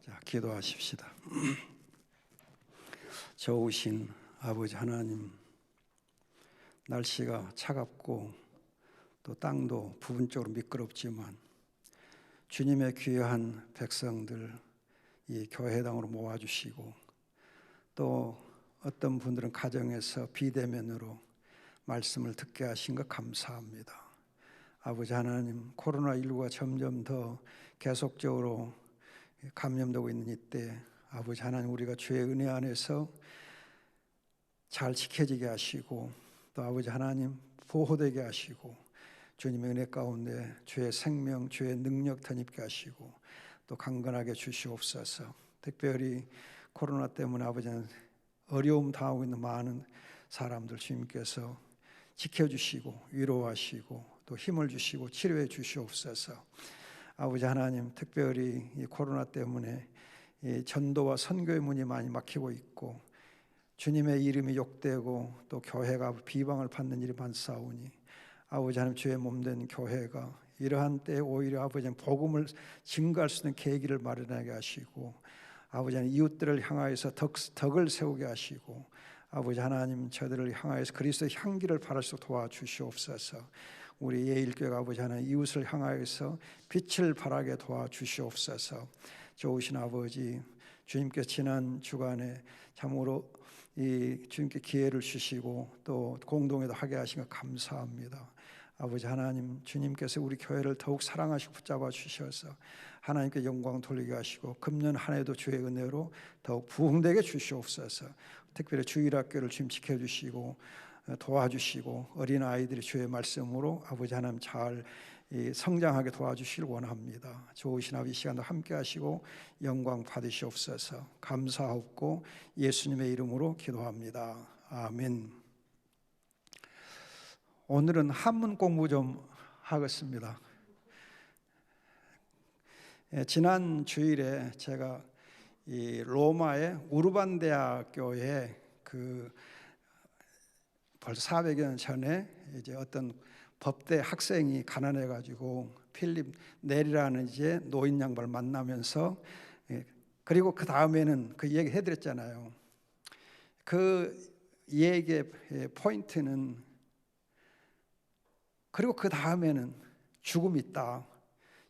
자, 기도하십시다. 좋으신 아버지 하나님, 날씨가 차갑고 또 땅도 부분적으로 미끄럽지만 주님의 귀한 백성들 이 교회당으로 모아주시고, 또 어떤 분들은 가정에서 비대면으로 말씀을 듣게 하신 것 감사합니다. 아버지 하나님, 코로나19가 점점 더 계속적으로 감염되고 있는 이때 아버지 하나님, 우리가 주의 은혜 안에서 잘 지켜지게 하시고, 또 아버지 하나님 보호되게 하시고, 주님의 은혜 가운데 주의 생명, 주의 능력 덧입게 하시고, 또 강건하게 주시옵소서. 특별히 코로나 때문에 아버지는 어려움 당하고 있는 많은 사람들 주님께서 지켜주시고 위로하시고 또 힘을 주시고 치료해 주시옵소서. 아버지 하나님, 특별히 이 코로나 때문에 이 전도와 선교의 문이 많이 막히고 있고, 주님의 이름이 욕되고 또 교회가 비방을 받는 일이 많사오니, 아버지 하나님, 주의 몸된 교회가 이러한 때에 오히려 아버지 하나님 복음을 증거할 수 있는 계기를 마련하게 하시고, 아버지 하나님 이웃들을 향하여서 덕을 세우게 하시고, 아버지 하나님 저들을 향하여서 그리스도의 향기를 발할 수 도와주시옵소서. 우리 예일교회 아버지 하나님 이웃을 향하여서 빛을 발하게 도와주시옵소서. 좋으신 아버지, 주님께서 지난 주간에 참으로 이 주님께 기회를 주시고 또 공동회도 하게 하신 것 감사합니다. 아버지 하나님, 주님께서 우리 교회를 더욱 사랑하시고 붙잡아 주셔서 하나님께 영광 돌리게 하시고, 금년 한 해도 주의 은혜로 더욱 부흥되게 주시옵소서. 특별히 주일학교를 주님 지켜주시고 도와주시고, 어린아이들이 주의 말씀으로 아버지 하나님 잘 성장하게 도와주시길 원합니다. 좋으신 아버지, 이 시간도 함께 하시고 영광 받으시옵소서. 감사하옵고 예수님의 이름으로 기도합니다. 아멘. 오늘은 한문 공부 좀 하겠습니다. 지난 주일에 제가 이 로마의 우르반 대학교에 벌써 400여 년 전에 이제 어떤 법대 학생이 가난해 가지고 필립 넬이라는 이제 노인 양반을 만나면서, 그리고 그 다음에는 그 얘기 해드렸잖아요. 그 얘기의 포인트는, 그리고 그 다음에는 죽음이 있다,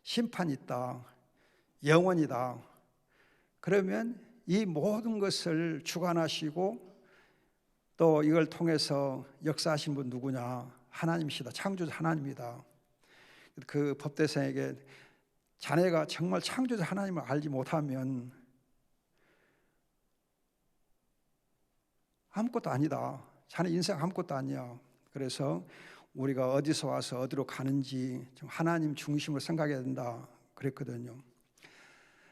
심판이 있다, 영원이다. 그러면 이 모든 것을 주관하시고 또 이걸 통해서 역사하신 분 누구냐? 하나님이시다. 창조자 하나님이다. 그 법대생에게 자네가 정말 창조자 하나님을 알지 못하면 아무것도 아니다. 자네 인생 아무것도 아니야. 그래서 우리가 어디서 와서 어디로 가는지 좀 하나님 중심으로 생각해야 된다 그랬거든요.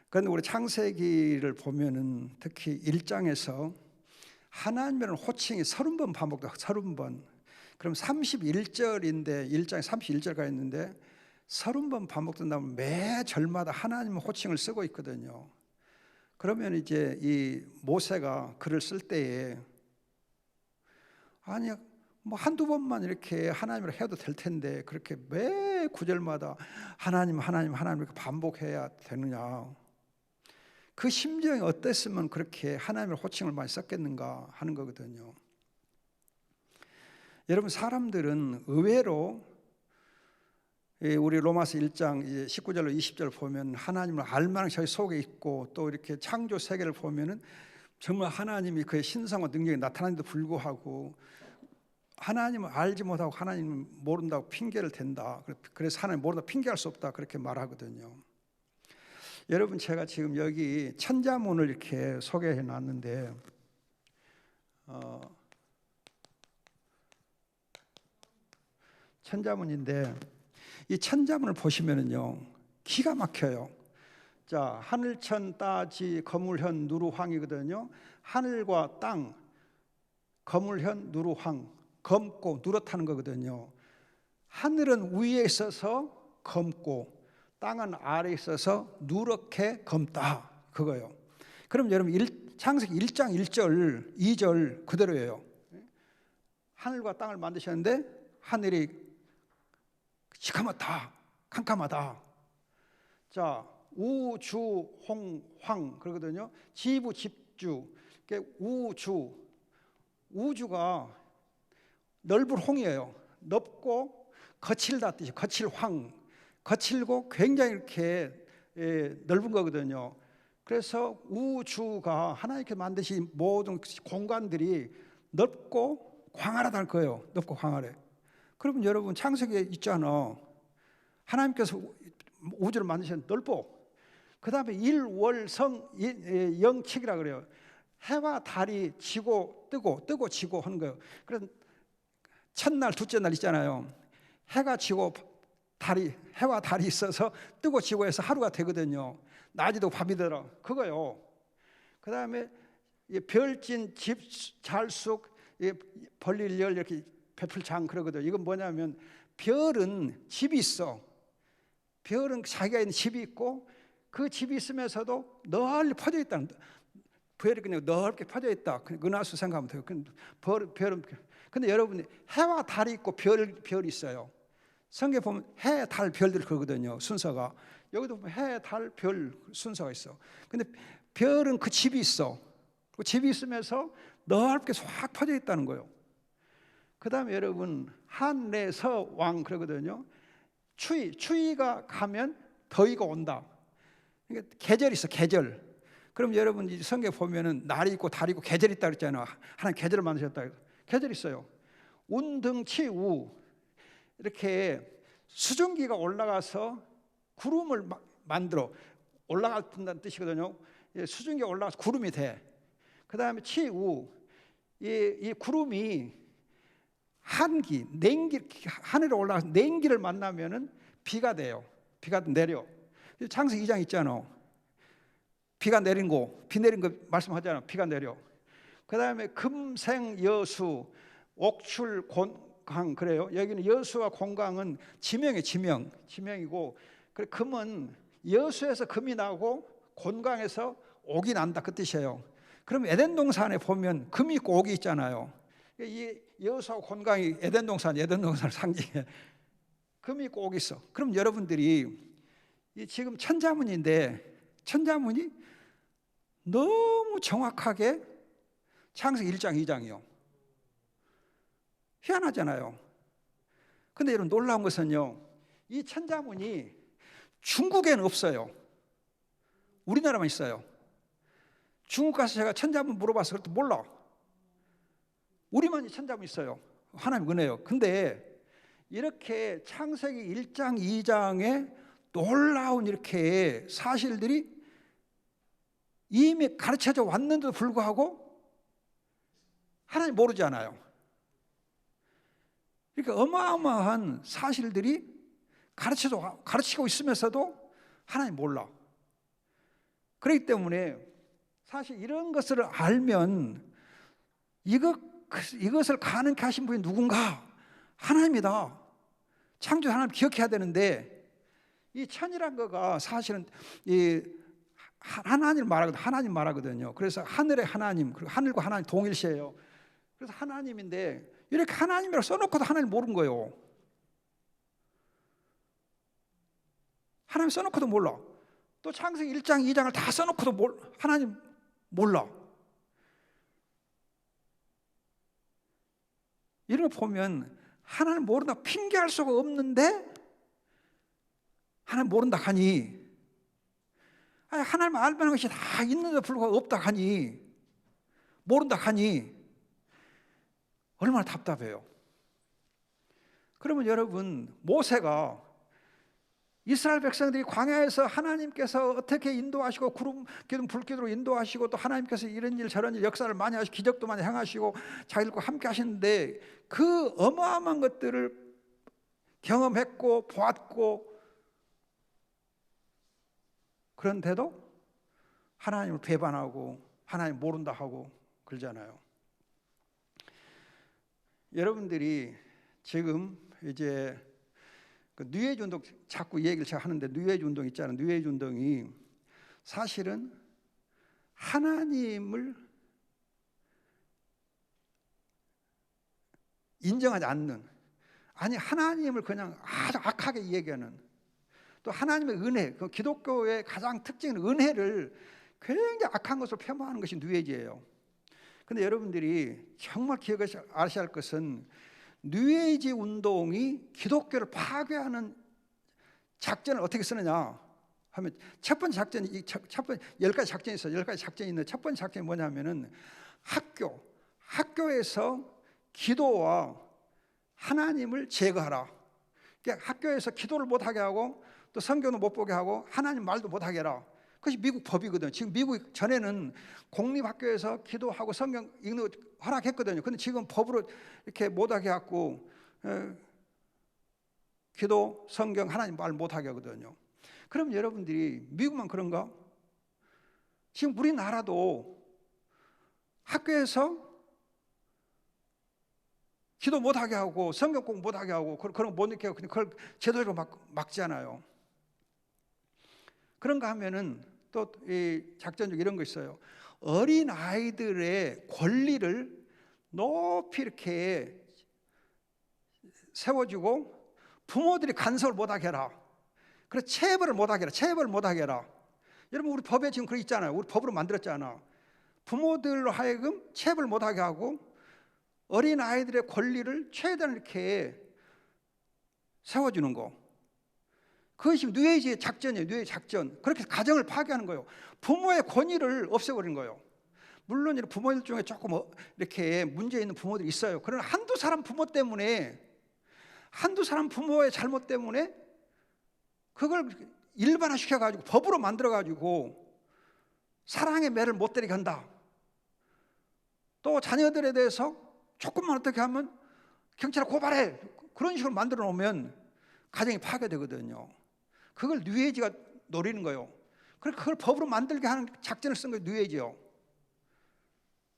그런데 우리 창세기를 보면은 특히 1장에서 하나님이라는 호칭이 30번 반복돼요. 30번. 그럼 31절인데 1장에 31절가 있는데 30번 반복된다면 매 절마다 하나님의 호칭을 쓰고 있거든요. 그러면 이제 이 모세가 글을 쓸 때에, 아니 뭐 한두 번만 이렇게 하나님을 해도 될 텐데 그렇게 매 구절마다 하나님 하나님 하나님 이렇게 반복해야 되느냐, 그 심정이 어땠으면 그렇게 하나님의 호칭을 많이 썼겠는가 하는 거거든요. 여러분, 사람들은 의외로 우리 로마서 1장 19절로 20절 보면 하나님을 알만한 저희 속에 있고, 또 이렇게 창조 세계를 보면은 정말 하나님이 그의 신성과 능력이 나타나는데도 불구하고 하나님을 알지 못하고 하나님을 모른다고 핑계를 댄다. 그래서 하나님 모른다고 핑계할 수 없다 그렇게 말하거든요. 여러분, 제가 지금 여기 천자문을 이렇게 소개해 놨는데, 천자문인데 이 천자문을 보시면은요 기가 막혀요. 자, 하늘천 따지 거물현 누루황이거든요. 하늘과 땅, 거물현 누루황, 검고 누렇다는 거거든요. 하늘은 위에 있어서 검고 땅은 아래에 있어서 누렇게 검다 그거예요. 그럼 여러분 창세기 1장 1절 2절 그대로예요. 하늘과 땅을 만드셨는데 하늘이 시커멓다 캄캄하다. 자, 우주 홍황 그러거든요. 지부 집주. 우주가 넓은 홍이에요. 넓고 거칠다 뜻이 거칠황. 거칠고 굉장히 이렇게 넓은 거거든요. 그래서 우주가 하나님께 만드신 모든 공간들이 넓고 광활하다는 거예요. 넓고 광활해. 그러면 여러분 창세기에 있잖아. 하나님께서 우주를 만드신 넓어. 그 다음에 일월성 영칙이라 그래요. 해와 달이 지고 뜨고 지고 하는 거예요. 그래서 첫날 둘째 날 있잖아요. 해가 지고 해와 달이 있어서 뜨고 지고 해서 하루가 되거든요. 낮이도 밤이 들어 그거요. 그 다음에 별진 집잘숙 벌릴열 이렇게 베풀장 그러거든요. 이건 뭐냐면 별은 집이 있어. 별은 자기가 있는 집이 있고 그 집이 있으면서도 널리 퍼져 있다는, 별이 그냥 넓게 퍼져 있다. 은하수 생각하면 돼요. 별은 근데 여러분이 해와 달이 있고 별이 있어요. 성경에 보면 해, 달, 별들 그러거든요. 순서가. 여기도 보면 해, 달, 별 순서가 있어. 근데 별은 그 집이 있어. 그 집이 있으면서 넓게 쫙 퍼져 있다는 거예요. 그 다음에 여러분 한래서왕 그러거든요. 추위가 가면 더위가 온다. 그러니까 계절이 있어. 계절. 그럼 여러분 성경에 보면은 날이 있고 달이 있고 계절이 있다 그랬잖아요. 하나님 계절을 만드셨다. 계절이 있어요. 운등치우 이렇게 수증기가 올라가서 구름을 만들어 올라간다는 뜻이거든요. 수증기가 올라가서 구름이 돼. 그 다음에 치우 이 구름이 한기, 냉기, 하늘에 올라가서 냉기를 만나면은 비가 돼요. 비가 내려. 창세기 2장 있잖아. 비가 내린 거, 비 내린 거 말씀하잖아. 비가 내려. 그 다음에 금생 여수, 옥출 곤강 그래요. 여기는 여수와 곤강은 지명이고, 그래 금은 여수에서 금이 나고 곤강에서 옥이 난다 그 뜻이에요. 그럼 에덴 동산에 보면 금이 있고 옥이 있잖아요. 이 여수와 곤강이 에덴 동산을 상징해. 금이 있고 옥이 있어. 그럼 여러분들이 이 지금 천자문인데 천자문이 너무 정확하게 창세기 1장 2장이요. 희한하잖아요. 근데 여러분 놀라운 것은요, 이 천자문이 중국에는 없어요. 우리나라만 있어요. 중국 가서 제가 천자문 물어봐서 그것도 몰라. 우리만 이 천자문 있어요. 하나님 은혜요. 근데 이렇게 창세기 1장 2장에 놀라운 이렇게 사실들이 이미 가르쳐져 왔는데도 불구하고 하나님 모르지 않아요. 그러니까 어마어마한 사실들이 가르치고 있으면서도 하나님 몰라. 그렇기 때문에 사실 이런 것을 알면 이것을 가능케 하신 분이 누군가? 하나님이다. 창조 하나님 기억해야 되는데 이 천이란 거가 사실은 이 하나님 말하거든요. 그래서 하늘의 하나님, 그리고 하늘과 하나님 동일시해요. 그래서 하나님인데 이렇게 하나님이라고 써놓고도 하나님 모르는 거예요. 하나님 써놓고도 몰라. 또 창세기 1장 2장을 다 써놓고도 하나님 몰라. 이런 거 보면 하나님 모른다 핑계할 수가 없는데 하나님 모른다 하니, 하나님 알 만한 것이 다 있는데 불구하고 없다 하니, 모른다 하니 얼마나 답답해요. 그러면 여러분 모세가 이스라엘 백성들이 광야에서 하나님께서 어떻게 인도하시고 구름, 기둥, 불기둥으로 인도하시고 또 하나님께서 이런 일 저런 일 역사를 많이 하시고 기적도 많이 행하시고 자기들과 함께 하시는데 그 어마어마한 것들을 경험했고 보았고 그런데도 하나님을 배반하고 하나님 모른다 하고 그러잖아요. 여러분들이 지금 이제 그 뉴에이지 운동 자꾸 얘기를 제가 하는데 뉴에이지 운동 있잖아요. 뉴에이지 운동이 사실은 하나님을 인정하지 않는, 아니 하나님을 그냥 아주 악하게 얘기하는, 또 하나님의 은혜, 그 기독교의 가장 특징은 은혜를 굉장히 악한 것으로 폄하하는 것이 뉴에이지예요. 근데 여러분들이 정말 기억하셔야 할 것은 뉴에이지 운동이 기독교를 파괴하는 작전을 어떻게 쓰느냐 하면, 첫 번째 작전이, 첫 번째 10가지 작전이 있어요. 10가지 작전이 있는데 첫 번째 작전이 뭐냐면은 학교에서 기도와 하나님을 제거하라. 그러니까 학교에서 기도를 못하게 하고 또 성경도 못 보게 하고 하나님 말도 못하게 해라. 그것이 미국 법이거든요. 지금 미국 전에는 공립학교에서 기도하고 성경 읽는 거 허락했거든요. 근데 지금 법으로 이렇게 못하게 하고 기도, 성경, 하나님 말 못하게 하거든요. 그럼 여러분들이 미국만 그런가? 지금 우리나라도 학교에서 기도 못하게 하고 성경 공부 못하게 하고 그런 거 못 읽게 하고 그걸 제도로 막잖아요. 그런가 하면은 또 이 작전 중 이런 거 있어요. 어린 아이들의 권리를 높이 이렇게 세워주고 부모들이 간섭을 못하게 해라. 그래서 체벌을 못하게 해라. 체벌을 못하게 해라. 여러분, 우리 법에 지금 그거 있잖아요. 우리 법으로 만들었잖아. 부모들로 하여금 체벌을 못하게 하고 어린 아이들의 권리를 최대한 이렇게 세워주는 거. 그것이 뉴에이지의 작전이에요. 뉴에이지 작전. 그렇게 가정을 파괴하는 거예요. 부모의 권위를 없애버리는 거예요. 물론 부모들 중에 조금 이렇게 문제 있는 부모들이 있어요. 그러나 한두 사람 부모의 잘못 때문에 그걸 일반화시켜가지고 법으로 만들어가지고 사랑의 매를 못 때리게 한다. 또 자녀들에 대해서 조금만 어떻게 하면 경찰에 고발해. 그런 식으로 만들어 놓으면 가정이 파괴되거든요. 그걸 뉴에이지가 노리는 거예요. 그래서 그걸 법으로 만들게 하는 작전을 쓴 게 뉴에이지요.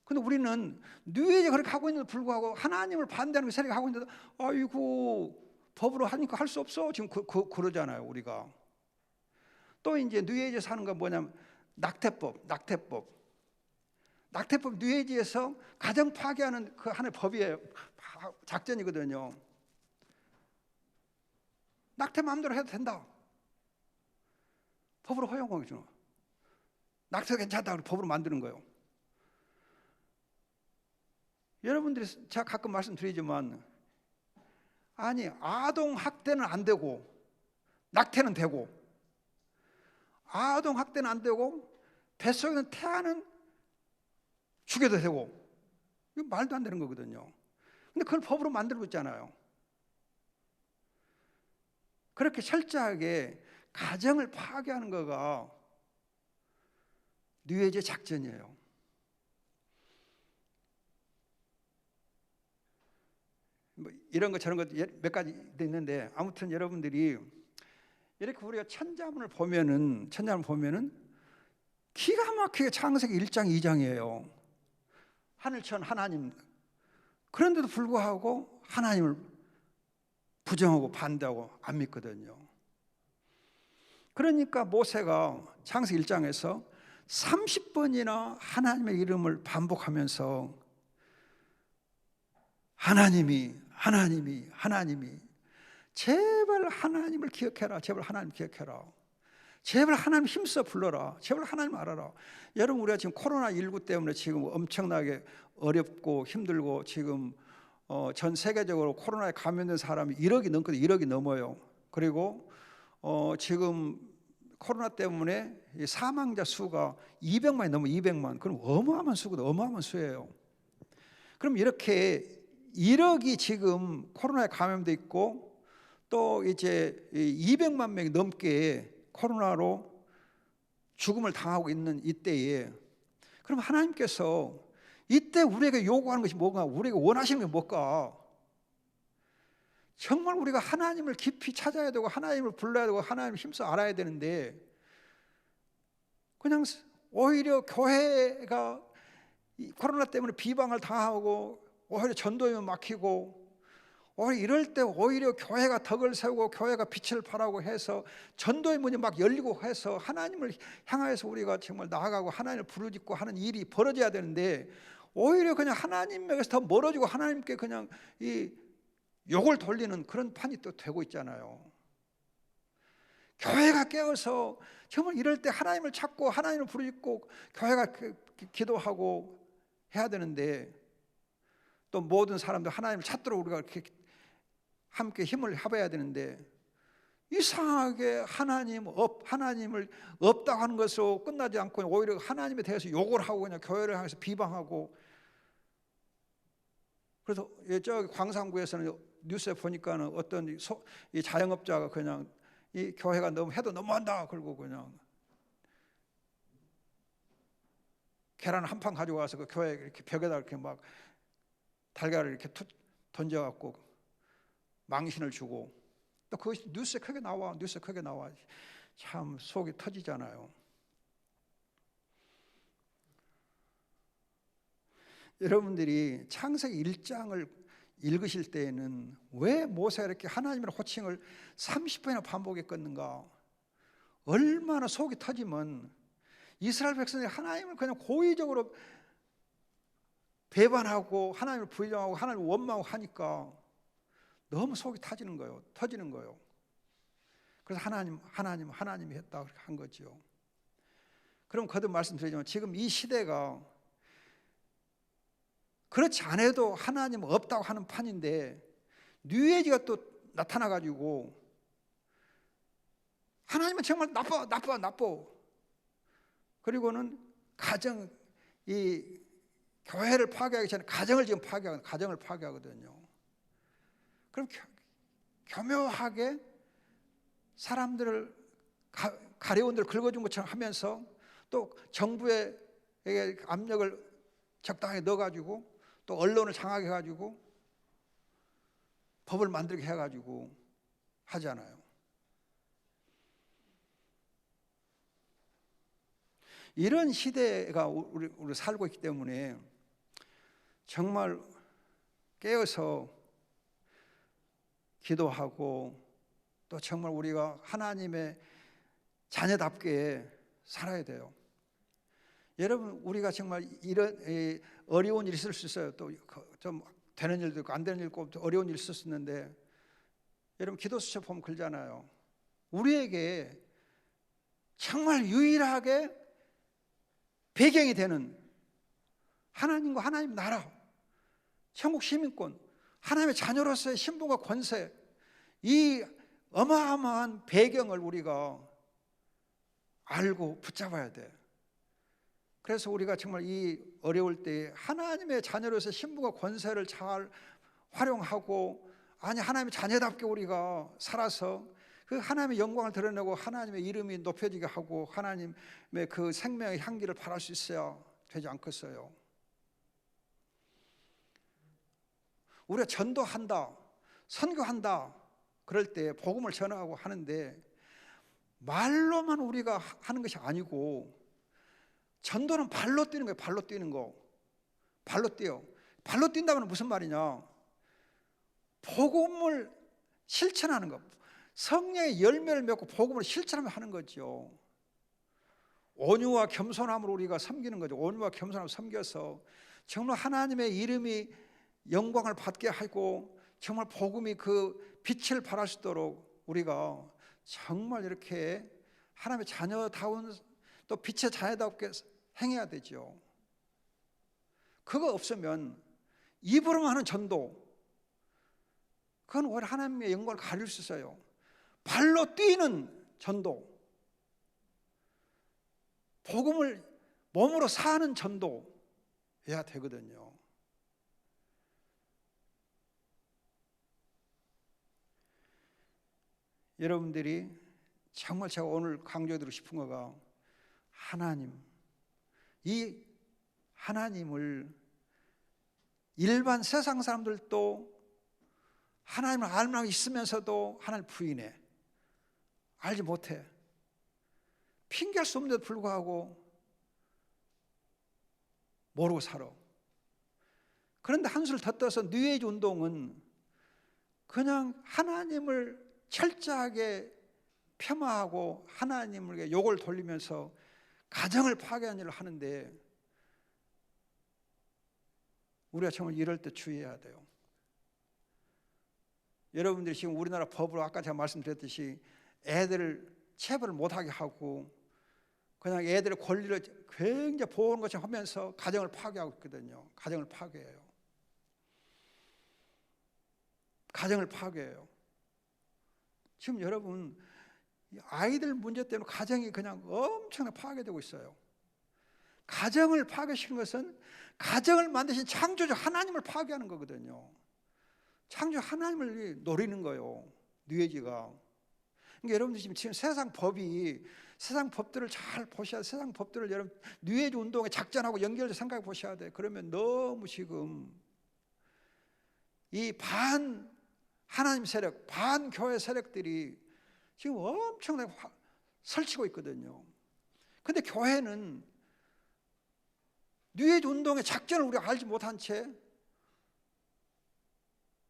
근데 우리는 뉴에이지가 그렇게 하고 있는데도 불구하고 하나님을 반대하는 세력이 하고 있는데도 아이고 법으로 하니까 할 수 없어. 지금 그러잖아요, 우리가. 또 이제 뉴에이지에 사는 건 뭐냐면 낙태법 뉴에이지에서 가정 파괴하는 그 하나의 법이에요. 작전이거든요. 낙태 마음대로 해도 된다. 법으로 허용하죠. 낙태 괜찮다고 법으로 만드는 거예요. 여러분들이 제가 가끔 말씀드리지만 아니 아동 학대는 안 되고 낙태는 되고, 아동 학대는 안 되고 뱃속에 있는 태아는 죽여도 되고, 이거 말도 안 되는 거거든요. 근데 그걸 법으로 만들고 있잖아요. 그렇게 철저하게 가정을 파괴하는 거가 뉴에이지 작전이에요. 뭐 이런 거 저런 거 몇 가지 있는데, 아무튼 여러분들이 이렇게 우리가 천자문을 보면은 기가 막히게 창세기 1장 2장이에요. 하늘천 하나님. 그런데도 불구하고 하나님을 부정하고 반대하고 안 믿거든요. 그러니까 모세가 창세기 1장에서 30번이나 하나님의 이름을 반복하면서 하나님이 제발 하나님을 기억해라. 제발 하나님 기억해라. 제발 하나님 힘써 불러라. 제발 하나님 알아라. 여러분, 우리가 지금 코로나19 때문에 지금 엄청나게 어렵고 힘들고 지금 전 세계적으로 코로나에 감염된 사람이 1억이 넘거든요. 1억이 넘어요. 그리고 지금 코로나 때문에 사망자 수가 200만이 넘어. 200만. 그럼 어마어마한 수거든. 어마어마한 수예요. 그럼 이렇게 1억이 지금 코로나에 감염돼 있고 또 이제 200만 명이 넘게 코로나로 죽음을 당하고 있는 이때에, 그럼 하나님께서 이때 우리에게 요구하는 것이 뭔가, 우리에게 원하시는 게 뭘까? 정말 우리가 하나님을 깊이 찾아야 되고 하나님을 불러야 되고 하나님을 힘써 알아야 되는데, 그냥 오히려 교회가 코로나 때문에 비방을 당하고 오히려 전도에 막히고, 오히려 이럴 때 오히려 교회가 덕을 세우고 교회가 빛을 발하고 해서 전도의 문이 막 열리고 해서 하나님을 향하여서 우리가 정말 나아가고 하나님을 부르짖고 하는 일이 벌어져야 되는데, 오히려 그냥 하나님에게서 더 멀어지고 하나님께 그냥 이 욕을 돌리는 그런 판이 또 되고 있잖아요. 교회가 깨어서 정말 이럴 때 하나님을 찾고 하나님을 부르짖고 교회가 기도하고 해야 되는데, 또 모든 사람들 하나님을 찾도록 우리가 이렇게 함께 힘을 합해야 되는데, 이상하게 하나님을 없다고 하는 것으로 끝나지 않고 오히려 하나님에 대해서 욕을 하고 그냥 교회를 향해서 비방하고. 그래서 저기 광산구에서는 뉴스에 보니까는 어떤 이 자영업자가 그냥 이 교회가 너무 해도 너무한다 그러고 그냥 계란 한 판 가지고 와서 그 교회 이렇게 벽에다 이렇게 막 달걀을 이렇게 던져갖고 망신을 주고, 또 그것이 뉴스에 크게 나와. 참 속이 터지잖아요. 여러분들이 창세기 1장을 읽으실 때에는 왜 모세가 이렇게 하나님의 호칭을 30번이나 반복했겠는가? 얼마나 속이 터지면 이스라엘 백성들이 하나님을 그냥 고의적으로 배반하고 하나님을 부인하고 하나님을 원망하고 하니까 너무 속이 터지는 거예요. 그래서 하나님이 했다고 한 거죠. 그럼 거듭 말씀드리지만 지금 이 시대가 그렇지 않아도 하나님 없다고 하는 판인데, 뉴에이지가 또 나타나가지고 하나님은 정말 나빠. 그리고는 이 교회를 파괴하기 전에 가정을 파괴하거든요. 그럼 교묘하게 사람들을 가래온들 긁어준 것처럼 하면서 또 정부에 압력을 적당히 넣어가지고 또 언론을 장악해가지고 법을 만들게 해가지고 하잖아요. 이런 시대가 우리 살고 있기 때문에 정말 깨어서 기도하고 또 정말 우리가 하나님의 자녀답게 살아야 돼요. 여러분, 우리가 정말 이런 어려운 일이 있을 수 있어요. 또 좀 되는 일도 있고 안 되는 일도 있고 어려운 일이 있을 수 있는데, 여러분 기도 수첩 보면 그러잖아요. 우리에게 정말 유일하게 배경이 되는 하나님과 하나님 나라, 천국 시민권, 하나님의 자녀로서의 신분과 권세, 이 어마어마한 배경을 우리가 알고 붙잡아야 돼. 그래서 우리가 정말 이 어려울 때 하나님의 자녀로서 신분과 권세를 잘 활용하고, 하나님의 자녀답게 우리가 살아서 그 하나님의 영광을 드러내고 하나님의 이름이 높여지게 하고 하나님의 그 생명의 향기를 발할 수 있어야 되지 않겠어요? 우리가 전도한다, 선교한다 그럴 때 복음을 전하고 하는데, 말로만 우리가 하는 것이 아니고 전도는 발로 뛰는 거예요. 발로 뛰는 거. 발로 뛰어. 발로 뛴다고는 무슨 말이냐? 복음을 실천하는 거. 성령의 열매를 맺고 복음을 실천하며 하는 거죠. 온유와 겸손함으로 우리가 섬기는 거죠. 온유와 겸손함으로 섬겨서 정말 하나님의 이름이 영광을 받게 하고 정말 복음이 그 빛을 발할 수 있도록 우리가 정말 이렇게 하나님의 자녀다운 또 빛의 자녀답게 행해야 되죠. 그거 없으면 입으로만 하는 전도, 그건 오히려 하나님의 영광을 가릴 수 있어요. 발로 뛰는 전도, 복음을 몸으로 사는 전도해야 되거든요. 여러분들이 정말 제가 오늘 강조해드리고 싶은 거가, 이 하나님을 일반 세상 사람들도 하나님을 알고 있으면서도 하나님을 부인해, 알지 못해, 핑계할 수 없는데도 불구하고 모르고 살아. 그런데 한술 더 떠서 뉴에이지 운동은 그냥 하나님을 철저하게 폄하하고 하나님에게 욕을 돌리면서 가정을 파괴하는 일을 하는데, 우리가 정말 이럴 때 주의해야 돼요. 여러분들이 지금 우리나라 법으로 아까 제가 말씀드렸듯이 애들을 체벌을 못하게 하고 그냥 애들의 권리를 굉장히 보호하는 것처럼 하면서 가정을 파괴하고 있거든요. 가정을 파괴해요. 가정을 파괴해요. 지금 여러분 아이들 문제 때문에 가정이 그냥 엄청나게 파괴되고 있어요. 가정을 파괴시키는 것은 가정을 만드신 창조주 하나님을 파괴하는 거거든요. 창조주 하나님을 노리는 거예요. 뉘에지가. 그러니까 여러분들 지금 세상 법들을 잘 보셔야 돼요. 세상 법들을 여러분 뉘에지 운동의 작전하고 연결해서 생각해 보셔야 돼요. 그러면 너무 지금 이 반 하나님 세력, 반 교회 세력들이 지금 엄청나게 설치고 있거든요. 근데 교회는 뉘에지 운동의 작전을 우리가 알지 못한 채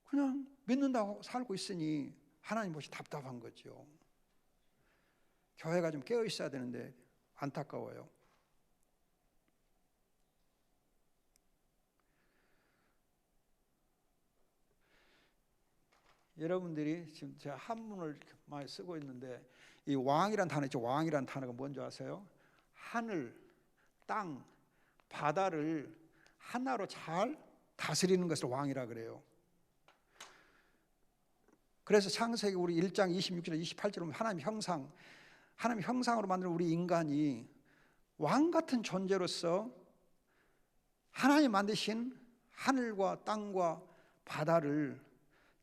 그냥 믿는다고 살고 있으니 하나님 보시 답답한 거죠. 교회가 좀 깨어 있어야 되는데 안타까워요. 여러분들이 지금 제가 한문을 많이 쓰고 있는데 이 왕이란 단어 있죠. 왕이란 단어가 뭔지 아세요? 하늘, 땅, 바다를 하나로 잘 다스리는 것을 왕이라 그래요. 그래서 창세기 우리 1장 26절 28절에 보면 하나님 형상으로 만든 우리 인간이 왕 같은 존재로서 하나님 만드신 하늘과 땅과 바다를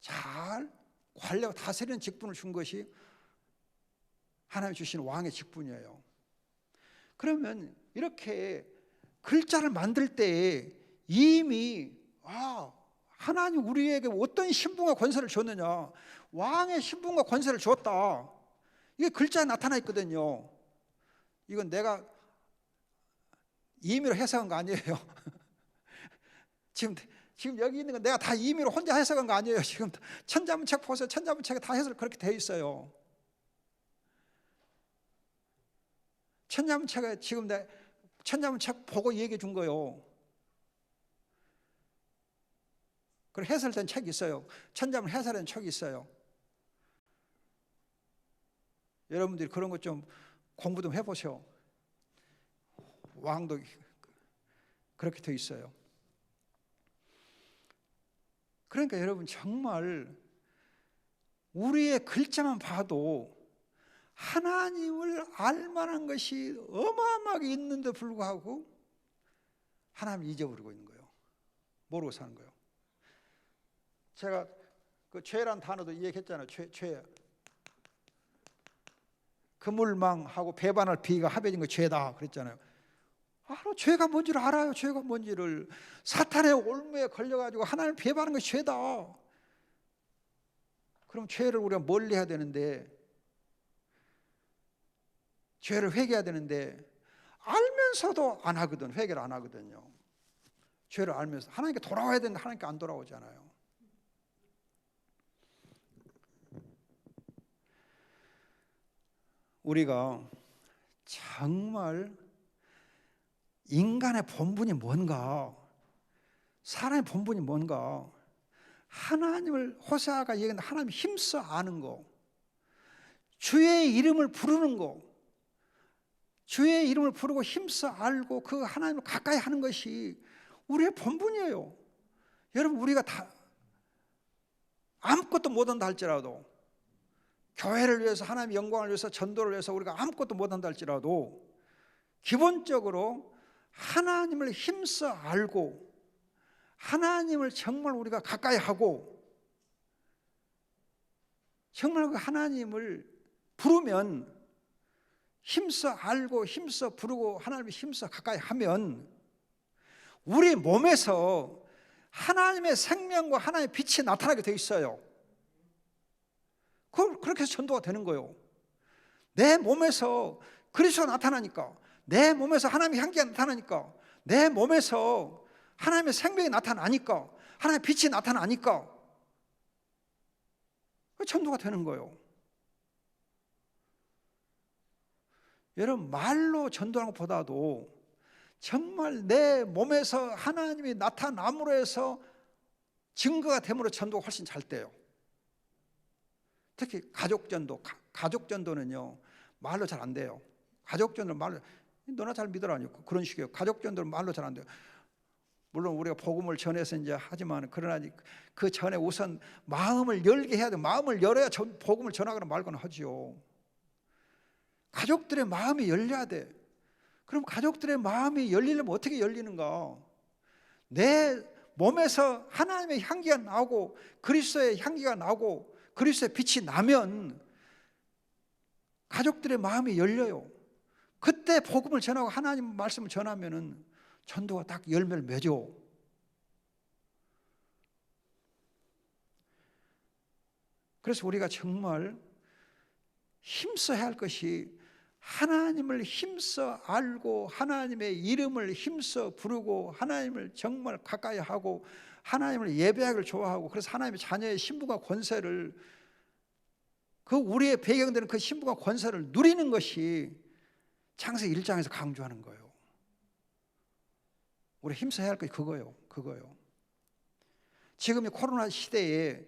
잘 관리하고 다스리는 직분을 준 것이 하나님 주신 왕의 직분이에요. 그러면 이렇게 글자를 만들 때 이미 하나님 우리에게 어떤 신분과 권세를 줬느냐, 왕의 신분과 권세를 줬다. 이게 글자에 나타나 있거든요. 이건 내가 임의로 해석한 거 아니에요. 지금 여기 있는 건 내가 다 임의로 혼자 해석한 거 아니에요. 지금 천자문책 보세요. 천자문책에 다 해석 그렇게 돼 있어요. 천자문책에 지금 내 천자문책 보고 얘기해 준 거예요. 그리고 해설된 책이 있어요. 천자문 해설된 책이 있어요. 여러분들이 그런 것 좀 공부 좀 해보셔. 왕도 그렇게 돼 있어요. 그러니까 여러분 정말 우리의 글자만 봐도 하나님을 알만한 것이 어마어마하게 있는데 불구하고 하나님을 잊어버리고 있는 거예요. 모르고 사는 거예요. 제가 그 죄란 단어도 얘기했잖아요. 죄. 그물망하고 배반할 비가 합해진 거 죄다 그랬잖아요. 죄가 뭔지를 알아요. 죄가 뭔지를. 사탄의 올무에 걸려가지고 하나님을 배반하는 것이 죄다. 그럼 죄를 우리가 멀리해야 되는데, 죄를 회개해야 되는데 알면서도 안 하거든. 회개를 안 하거든요. 죄를 알면서 하나님께 돌아와야 되는데 하나님께 안 돌아오잖아요. 우리가 정말 인간의 본분이 뭔가, 사람의 본분이 뭔가, 하나님을 호세아가 얘기하는 하나님 힘써 아는 거, 주의 이름을 부르는 거, 주의 이름을 부르고 힘써 알고 그 하나님을 가까이 하는 것이 우리의 본분이에요. 여러분 우리가 다 아무것도 못한다 할지라도, 교회를 위해서 하나님의 영광을 위해서 전도를 위해서 우리가 아무것도 못한다 할지라도 기본적으로 하나님을 힘써 알고 하나님을 정말 우리가 가까이 하고 정말 그 하나님을 부르면, 힘써 알고 힘써 부르고 하나님을 힘써 가까이 하면 우리 몸에서 하나님의 생명과 하나님의 빛이 나타나게 돼 있어요. 그렇게 해서 전도가 되는 거예요. 내 몸에서 그리스도가 나타나니까, 내 몸에서 하나님의 향기가 나타나니까, 내 몸에서 하나님의 생명이 나타나니까, 하나님의 빛이 나타나니까 전도가 되는 거예요. 여러분 말로 전도하는 것보다도 정말 내 몸에서 하나님이 나타남으로 해서 증거가 됨으로 전도가 훨씬 잘 돼요. 특히 가족전도는요, 말로 잘 안 돼요. 가족전도는 말로, 너나 잘 믿으라니까. 그런 식이에요. 가족전도는 말로 잘 안 돼요. 물론 우리가 복음을 전해서 이제 하지만, 그러나 그 전에 우선 마음을 열게 해야 돼요. 마음을 열어야 복음을 전하거나 말거나 하지요. 가족들의 마음이 열려야 돼. 그럼 가족들의 마음이 열리려면 어떻게 열리는가? 내 몸에서 하나님의 향기가 나오고 그리스도의 향기가 나오고 그리스도의 빛이 나면 가족들의 마음이 열려요. 그때 복음을 전하고 하나님 말씀을 전하면은 전도가 딱 열매를 맺어. 그래서 우리가 정말 힘써야 할 것이, 하나님을 힘써 알고 하나님의 이름을 힘써 부르고 하나님을 정말 가까이 하고 하나님을 예배하기를 좋아하고, 그래서 하나님의 자녀의 신분과 권세를, 그 우리의 배경되는 그 신분과 권세를 누리는 것이 창세기 1장에서 강조하는 거예요. 우리 힘써야 할 것이 그거예요. 지금 이 코로나 시대에,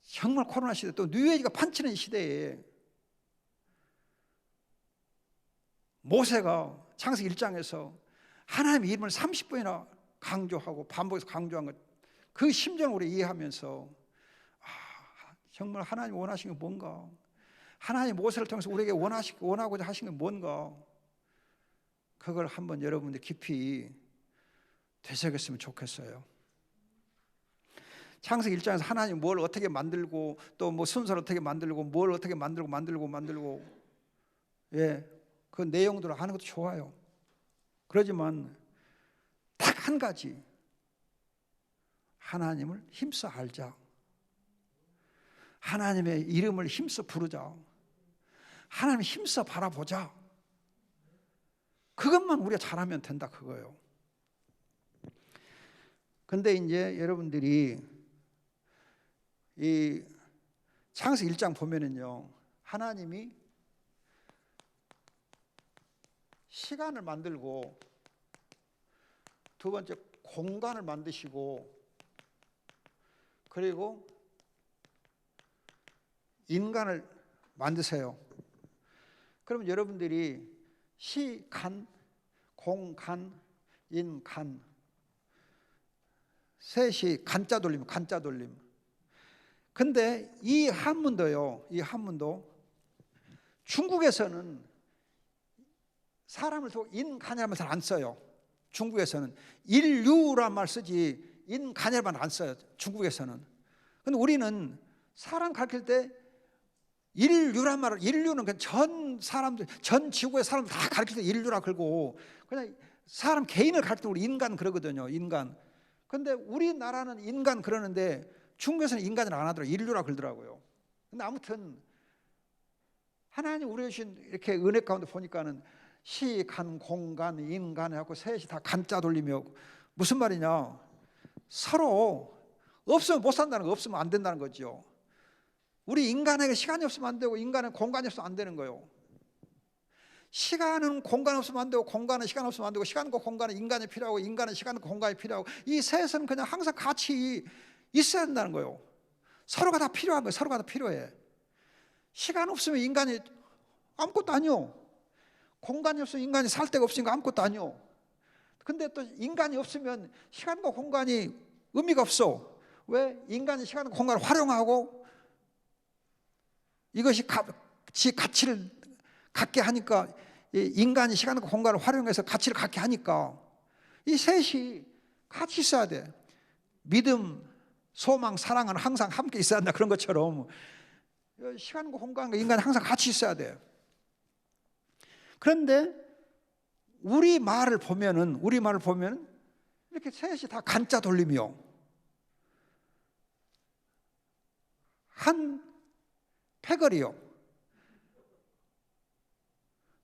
정말 코로나 시대, 또 뉴에이지가 판치는 시대에 모세가 창세기 1장에서 하나님의 이름을 30번이나 강조하고 반복해서 강조한 것, 그 심정을 우리 이해하면서 정말 하나님 원하시는 게 뭔가, 하나님 모세를 통해서 우리에게 원하고자 하시는 게 뭔가, 그걸 한번 여러분들 깊이 되새겼으면 좋겠어요. 창세기 1장에서 하나님 뭘 어떻게 만들고 또 뭐 순서를 어떻게 만들고 뭘 어떻게 만들고 그 내용들을 하는 것도 좋아요. 그러지만 딱 한 가지, 하나님을 힘써 알자. 하나님의 이름을 힘써 부르자. 하나님 힘써 바라보자. 그것만 우리가 잘하면 된다, 그거예요. 근데 이제 여러분들이 이 창세기 1장 보면은요, 하나님이 시간을 만들고, 두 번째 공간을 만드시고, 그리고 인간을 만드세요. 그럼 여러분들이 시간, 공간, 인간, 셋이 간자 돌림. 근데 이 한문도요, 중국에서는 사람을 두고 인간이라는 말 잘 안 써요. 중국에서는 인류란 말 쓰지 인간이라는 말 안 써요, 중국에서는. 근데 우리는 사람 가르칠 때 인류란 말을, 인류는 그냥 전 사람들, 전 지구의 사람들 다 가르칠 때 인류라 그러고, 그냥 사람 개인을 가르칠 때 우리 인간 그러거든요, 인간. 근데 우리나라는 인간 그러는데 중국에서는 인간을 안 하더라고요. 인류라 그러더라고요. 근데 아무튼 하나님 우리 주신 이렇게 은혜 가운데 보니까는 시간, 공간, 인간 해갖고 셋이 다 간자 돌리며, 무슨 말이냐, 서로 없으면 못 산다는 거, 없으면 안 된다는 거죠. 우리 인간에게 시간이 없으면 안 되고 인간은 공간이 없으면 안 되는 거예요. 시간은 공간 없으면 안 되고 공간은 시간 없으면 안 되고, 시간과 공간은 인간이 필요하고 인간은 시간과 공간이 필요하고, 이 셋은 그냥 항상 같이 있어야 한다는 거예요. 서로가 다 필요한 거예요. 서로가 다 필요해. 시간 없으면 인간이 아무것도 아니요. 공간이 없으면 인간이 살 데가 없으니까 아무것도 아니요. 근데 또 인간이 없으면 시간과 공간이 의미가 없어. 왜? 인간이 시간과 공간을 활용하고 이것이 가치를 갖게 하니까, 인간이 시간과 공간을 활용해서 가치를 갖게 하니까 이 셋이 같이 있어야 돼. 믿음, 소망, 사랑은 항상 함께 있어야 한다, 그런 것처럼 시간과 공간과 인간이 항상 같이 있어야 돼. 그런데 우리 말을 보면은 이렇게 셋이 다 간자 돌리며 한 패거리요,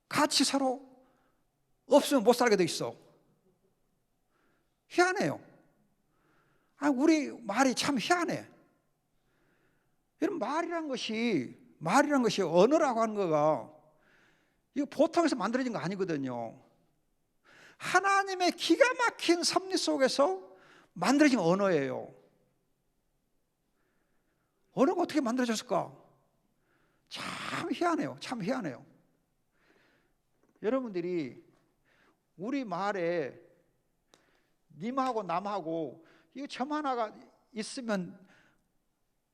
같이 서로 없으면 못 살게 돼 있어. 희한해요. 우리 말이 참 희한해. 이런 말이란 것이 언어라고 하는 거가 이거 보통에서 만들어진 거 아니거든요. 하나님의 기가 막힌 섭리 속에서 만들어진 언어예요. 언어가 어떻게 만들어졌을까? 참 희한해요. 여러분들이 우리 말에 님하고 남하고 이거 점 하나가 있으면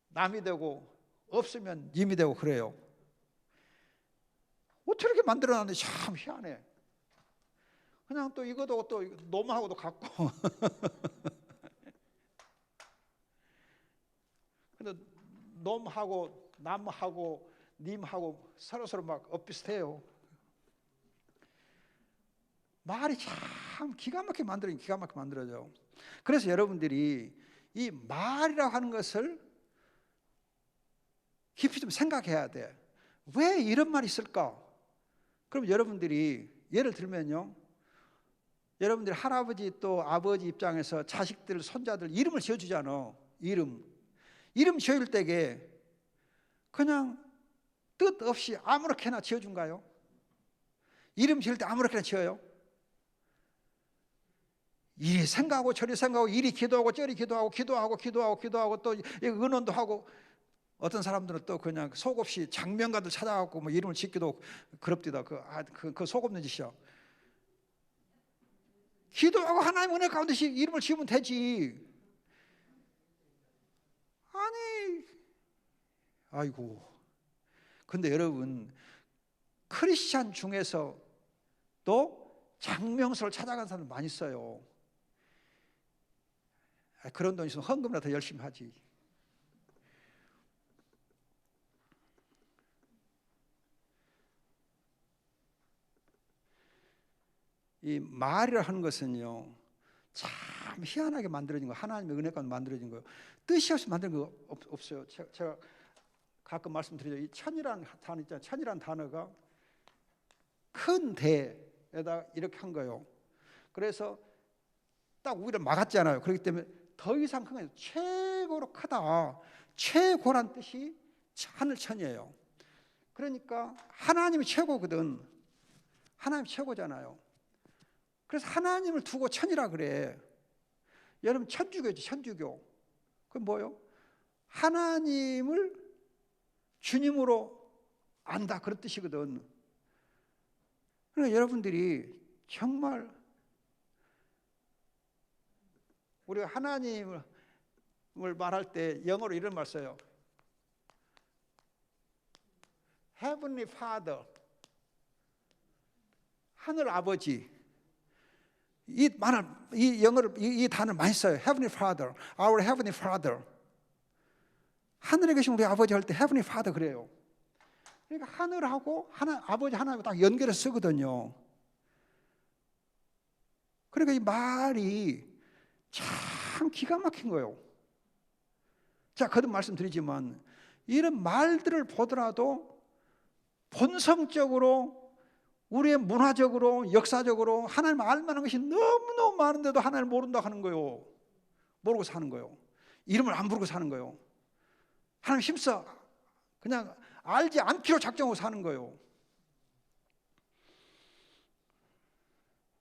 남이 되고 없으면 님이 되고 그래요. 어떻게 이렇게 만들어놨는지 참 희한해. 그냥 또 이것도 또 놈하고도 같고 근데 놈하고 남하고 님하고 서로 막 엇비슷해요. 말이 참 기가 막히게 만들어져. 그래서 여러분들이 이 말이라고 하는 것을 깊이 좀 생각해야 돼. 왜 이런 말이 있을까? 그럼 여러분들이 예를 들면요, 여러분들이 할아버지 또 아버지 입장에서 자식들, 손자들 이름을 지어주잖아. 이름 지어줄 때에 그냥 뜻 없이 아무렇게나 지어준가요? 이름 지을 때 아무렇게나 지어요? 이리 생각하고 저리 생각하고 이리 기도하고 저리 기도하고 또 은원도 하고, 어떤 사람들은 또 그냥 속 없이 장면가들 찾아갖고 뭐 이름을 짓기도 그럽디다. 그 속 없는 짓이야. 기도하고 하나님 은혜 가운데 이름을 지으면 되지. 아니, 아이고. 근데 여러분, 크리스찬 중에서 또 장명소를 찾아간 사람 많이 있어요. 그런 돈 있으면 헌금이라도 더 열심히 하지. 이 말이라 하는 것은요, 참 희한하게 만들어진 거, 하나님의 은혜 가운데 만들어진 거예요. 뜻이 없이 만든 거 없어요. 제가 가끔 말씀드리죠. 이 천이라는 단어 있잖아요. 천이라는 단어가 큰 대에다 이렇게 한 거예요. 그래서 딱 우리를 막았잖아요. 그렇기 때문에 더 이상 큰 거, 최고로 크다, 최고란 뜻이 하늘천이에요. 그러니까 하나님이 최고거든. 하나님 최고잖아요. 그래서 하나님을 두고 천이라 그래. 여러분, 천주교지, 천주교. 그건 뭐요? 하나님을 주님으로 안다, 그런 뜻이거든. 그러니까 여러분들이 정말 우리가 하나님을 말할 때 영어로 이런 말 써요. Heavenly Father, 하늘 아버지. 이 영어를 이 단어를 많이 써요. Heavenly Father, our Heavenly Father. 하늘에 계신 우리 아버지 할 때 Heavenly Father 그래요. 그러니까 하늘하고 아버지 하나님하고 딱 연결해서 쓰거든요. 그러니까 이 말이 참 기가 막힌 거예요. 자, 거듭 말씀드리지만 이런 말들을 보더라도 본성적으로 우리의 문화적으로 역사적으로 하나님을 알만한 것이 너무너무 많은데도 하나님을 모른다 하는 거예요. 모르고 사는 거예요. 이름을 안 부르고 사는 거예요. 하나님 힘써 그냥 알지 않기로 작정하고 사는 거예요.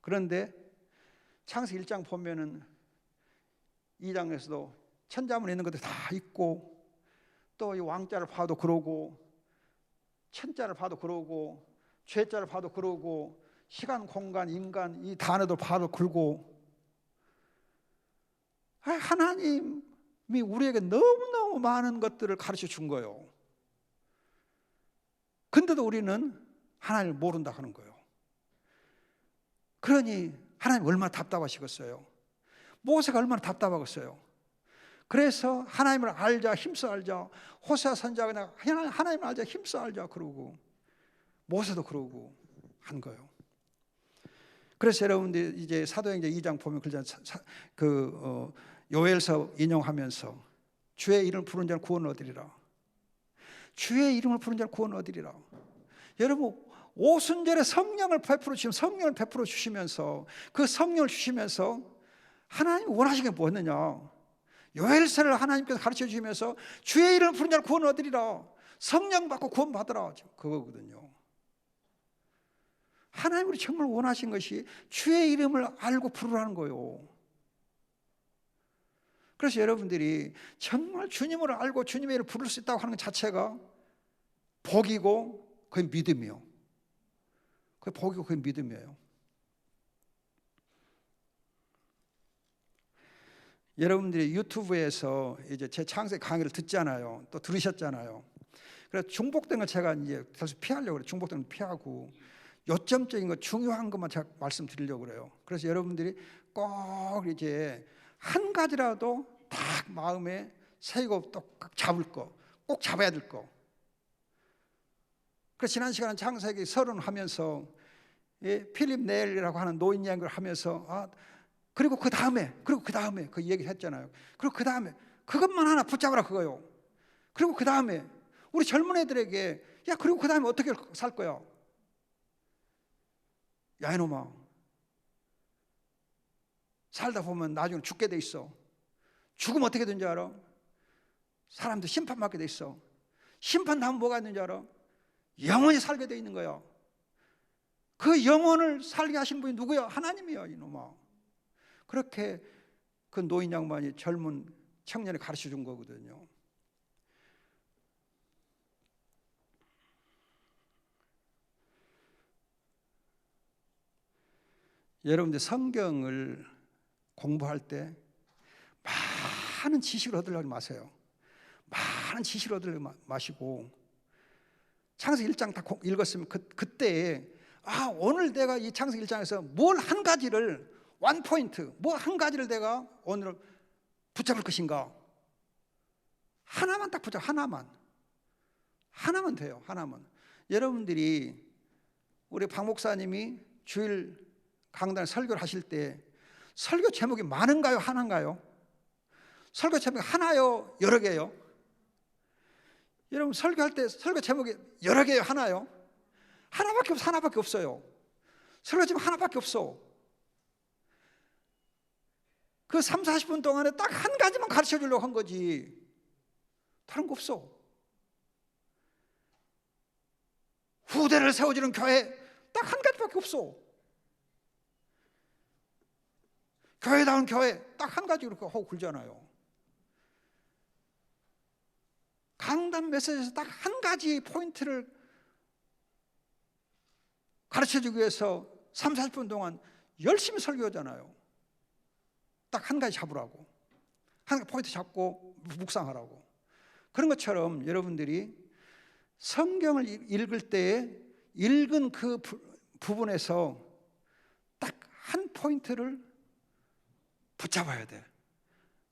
그런데 창세기 1장 보면은 2장에서도 천자문에 있는 것들 다 있고, 또 이 왕자를 봐도 그러고, 천자를 봐도 그러고, 죄자를 봐도 그러고, 시간, 공간, 인간 이 단어도 봐도 그러고, 하나님이 우리에게 너무너무 많은 것들을 가르쳐 준 거예요. 근데도 우리는 하나님을 모른다 하는 거예요. 그러니 하나님 얼마나 답답하시겠어요. 모세가 얼마나 답답하겠어요. 그래서 하나님을 알자, 힘써 알자. 호세아 선지자가 그냥 하나님을 알자, 힘써 알자 그러고, 모세도 그러고 한 거예요. 그래서 여러분들 이제 사도행전 2장 보면 요엘서 인용하면서 주의 이름을 부르는 자는 구원 얻으리라. 주의 이름을 부르는 자는 구원 얻으리라. 여러분, 오순절에 성령을 베풀어 주시면서 그 성령을 주시면서 하나님이 원하시는 게 뭐였느냐? 요엘서를 하나님께서 가르쳐 주시면서 주의 이름을 부르는 자는 구원 얻으리라. 성령 받고 구원 받으라, 그거거든요. 하나님이 우리 정말 원하신 것이 주의 이름을 알고 부르라는 거예요. 그래서 여러분들이 정말 주님을 알고 주님의 이름을 부를 수 있다고 하는 것 자체가 복이고 그게 믿음이요. 그게 복이고 그게 믿음이에요. 여러분들이 유튜브에서 이제 제 창세기 강의를 듣잖아요. 또 들으셨잖아요. 그래서 중복된 걸 제가 이제 계속 피하려고 그래요. 중복된 걸 피하고 요점적인 거, 중요한 것만 제가 말씀드리려고 그래요. 그래서 여러분들이 꼭 이제 한 가지라도 딱 마음에 새기고 또 꼭 잡을 거, 꼭 잡아야 될 거. 그래서 지난 시간에 창세기 30 하면서 필립 네일이라고 하는 노인 이야기를 하면서 그리고 그 다음에 그 얘기를 했잖아요. 그리고 그 다음에 그것만 하나 붙잡으라 그거요. 그리고 그 다음에 우리 젊은 애들에게 야 그리고 그 다음에 어떻게 살 거야? 야 이놈아, 살다 보면 나중에 죽게 돼 있어. 죽으면 어떻게 되는지 알아? 사람도 심판받게 돼 있어. 심판하면 뭐가 있는지 알아? 영원히 살게 돼 있는 거야. 그 영혼을 살게 하신 분이 누구야? 하나님이야 이놈아. 그렇게 그 노인 양반이 젊은 청년에 가르쳐 준 거거든요. 여러분들 성경을 공부할 때 많은 지식을 얻으려고 마세요. 많은 지식을 얻으려고 마시고 창세기 1장 다 읽었으면 그때 오늘 내가 이 창세기 1장에서 뭘 한 가지를 원 포인트 뭐 한 가지를 내가 오늘 붙잡을 것인가? 하나만 딱 붙잡아. 하나만 돼요. 하나만. 여러분들이 우리 박 목사님이 주일 강단 설교를 하실 때 설교 제목이 많은가요? 하나인가요? 설교 제목이 하나요? 여러 개요? 여러분 설교할 때 설교 제목이 여러 개요? 하나요? 하나밖에 없어요. 설교 제목 하나밖에 없어. 그 3, 40분 동안에 딱 한 가지만 가르쳐 주려고 한 거지. 다른 거 없어. 후대를 세워주는 교회 딱 한 가지밖에 없어. 교회다운 교회 딱 한 가지 그렇게 하고 굴잖아요. 강단 메시지에서 딱 한 가지 포인트를 가르쳐주기 위해서 3, 40분 동안 열심히 설교하잖아요. 딱 한 가지 잡으라고. 한 가지 포인트 잡고 묵상하라고. 그런 것처럼 여러분들이 성경을 읽을 때에 읽은 그 부분에서 딱 한 포인트를 붙잡아야 돼.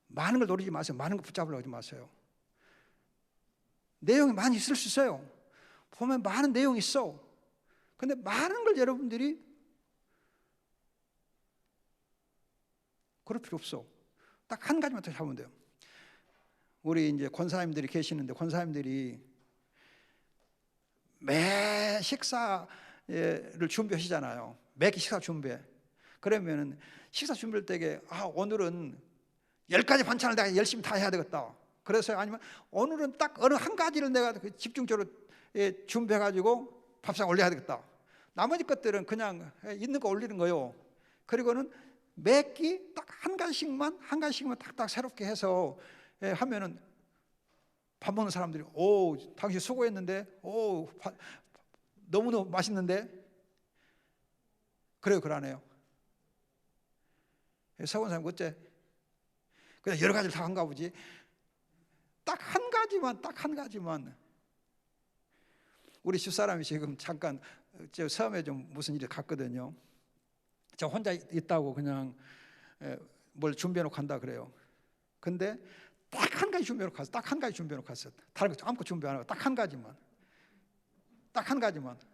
많은 걸 노리지 마세요. 많은 걸 붙잡으려고 하지 마세요. 내용이 많이 있을 수 있어요. 보면 많은 내용이 있어. 근데 많은 걸 여러분들이 그럴 필요 없어. 딱 한 가지만 더 잡으면 돼요. 우리 이제 권사님들이 계시는데 권사님들이 매 식사를 준비하시잖아요. 매 식사 준비해. 그러면은 식사 준비할 때에 오늘은 10가지 반찬을 내가 열심히 다 해야 되겠다. 그래서 아니면 오늘은 딱 어느 한 가지를 내가 집중적으로 준비해가지고 밥상 올려야 되겠다. 나머지 것들은 그냥 있는 거 올리는 거요. 그리고는 매 끼 딱 한 가지씩만 딱딱 새롭게 해서 하면은 밥 먹는 사람들이 당신 수고했는데 너무너무 맛있는데 그래요 그러네요. 서원 사람 어째 그냥 여러 가지를 다 한가 보지. 딱 한 가지만 우리 집사람이 지금 잠깐 저 섬에 좀 무슨 일이 갔거든요. 저 혼자 있다고 그냥 뭘 준비해 놓고 간다 그래요. 근데 딱 한 가지 준비해 놓고 갔어. 딱 한 가지 준비해 놓고 갔어. 다른 거 아무것도 준비 안 하고 딱 한 가지만.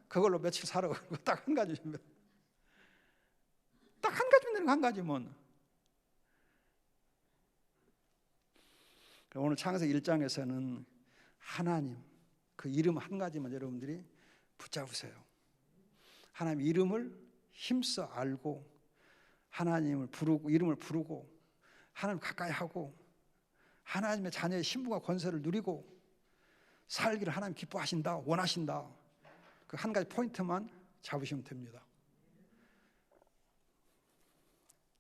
그걸로 며칠 살아. 딱 한 가지 준비. 딱 한 가지 준비는 한 가지만. 오늘 창세기 1장에서는 하나님 그 이름 한 가지만 여러분들이 붙잡으세요. 하나님 이름을 힘써 알고 하나님을 부르고 이름을 부르고 하나님 가까이 하고 하나님의 자녀의 신분과 권세를 누리고 살기를 하나님 기뻐하신다, 원하신다. 그 한 가지 포인트만 잡으시면 됩니다.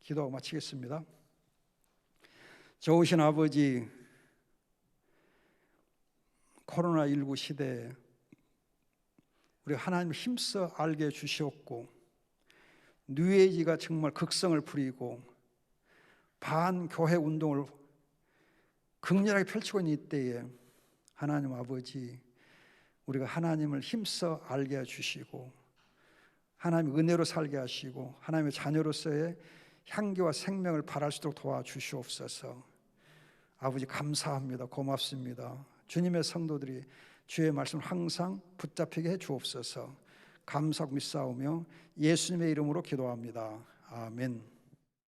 기도하고 마치겠습니다. 좋으신 아버지, 코로나19 시대에 우리 하나님을 힘써 알게 해주시옵고, 뉴에이지가 정말 극성을 부리고 반교회 운동을 극렬하게 펼치고 있는 이때에 하나님 아버지, 우리가 하나님을 힘써 알게 해주시고 하나님의 은혜로 살게 하시고 하나님의 자녀로서의 향기와 생명을 발할 수 있도록 도와주시옵소서. 아버지 감사합니다. 고맙습니다. 주님의 성도들이 주의 말씀을 항상 붙잡히게 해 주옵소서. 감사하고 믿사오며 예수님의 이름으로 기도합니다. 아멘.